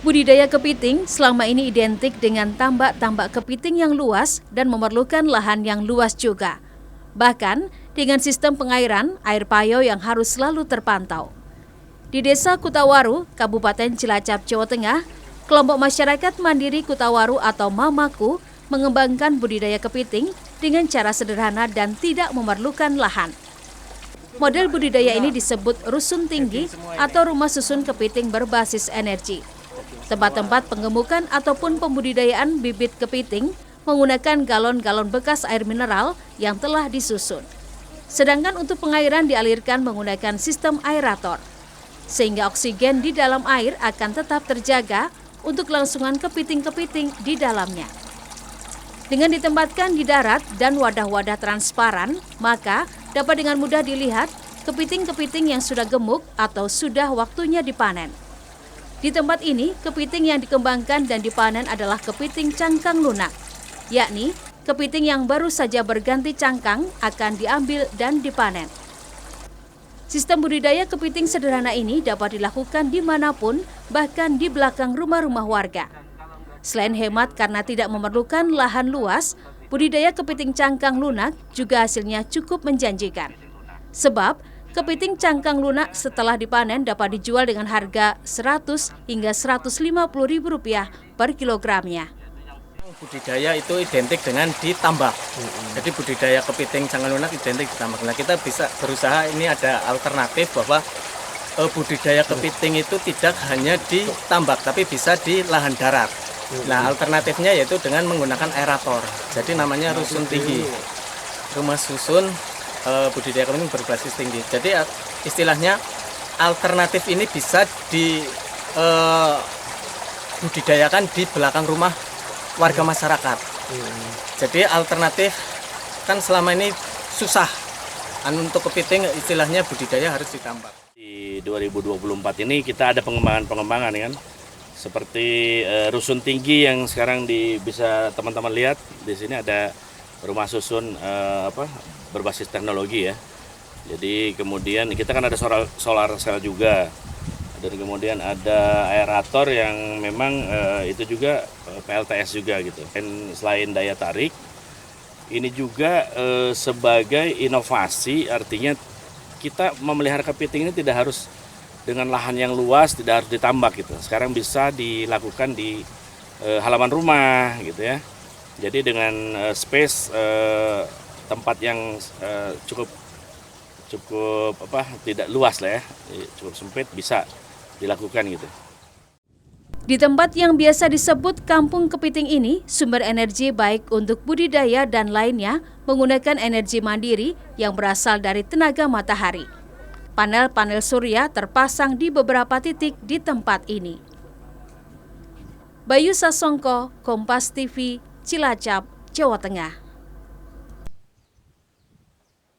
Budidaya kepiting selama ini identik dengan tambak-tambak kepiting yang luas dan memerlukan lahan yang luas juga. Bahkan dengan sistem pengairan, air payau yang harus selalu terpantau. Di Desa Kutawaru, Kabupaten Cilacap, Jawa Tengah, kelompok masyarakat mandiri Kutawaru atau Mamaku mengembangkan budidaya kepiting dengan cara sederhana dan tidak memerlukan lahan. Model budidaya ini disebut rusun tinggi atau rumah susun kepiting berbasis energi. Tempat-tempat pengemukan ataupun pembudidayaan bibit kepiting menggunakan galon-galon bekas air mineral yang telah disusun. Sedangkan untuk pengairan dialirkan menggunakan sistem aerator, sehingga oksigen di dalam air akan tetap terjaga untuk kelangsungan kepiting-kepiting di dalamnya. Dengan ditempatkan di darat dan wadah-wadah transparan, maka dapat dengan mudah dilihat kepiting-kepiting yang sudah gemuk atau sudah waktunya dipanen. Di tempat ini, kepiting yang dikembangkan dan dipanen adalah kepiting cangkang lunak, yakni kepiting yang baru saja berganti cangkang akan diambil dan dipanen. Sistem budidaya kepiting sederhana ini dapat dilakukan dimanapun, bahkan di belakang rumah-rumah warga. Selain hemat karena tidak memerlukan lahan luas, budidaya kepiting cangkang lunak juga hasilnya cukup menjanjikan. Sebab, kepiting cangkang lunak setelah dipanen dapat dijual dengan harga Rp100 hingga Rp150.000 per kilogramnya. Budidaya itu identik dengan ditambak. Jadi budidaya kepiting cangkang lunak identik ditambak. Nah, kita bisa berusaha ini ada alternatif bahwa budidaya kepiting itu tidak hanya ditambak tapi bisa di lahan darat. Nah, alternatifnya yaitu dengan menggunakan aerator. Jadi namanya rusun tinggi. Rumah susun budidaya kepiting berbasis tinggi. Jadi istilahnya alternatif ini bisa dibudidayakan di belakang rumah warga masyarakat. Jadi alternatif kan selama ini susah. Untuk kepiting istilahnya budidaya harus ditambak. Di 2024 ini kita ada pengembangan kan. Seperti rusun tinggi yang sekarang bisa teman-teman lihat di sini ada rumah susun berbasis teknologi ya. Jadi kemudian kita kan ada solar cell juga, dan kemudian ada aerator yang memang itu juga PLTS juga gitu. Dan selain daya tarik, ini juga sebagai inovasi, artinya kita memelihara kepiting ini tidak harus dengan lahan yang luas, tidak harus ditambak gitu. Sekarang bisa dilakukan di halaman rumah gitu ya. Jadi dengan space tempat yang cukup tidak luas lah ya, cukup sempit, bisa dilakukan gitu. Di tempat yang biasa disebut kampung kepiting ini, sumber energi baik untuk budidaya dan lainnya menggunakan energi mandiri yang berasal dari tenaga matahari. Panel-panel surya terpasang di beberapa titik di tempat ini. Bayu Sasongko, Kompas TV, Cilacap, Jawa Tengah.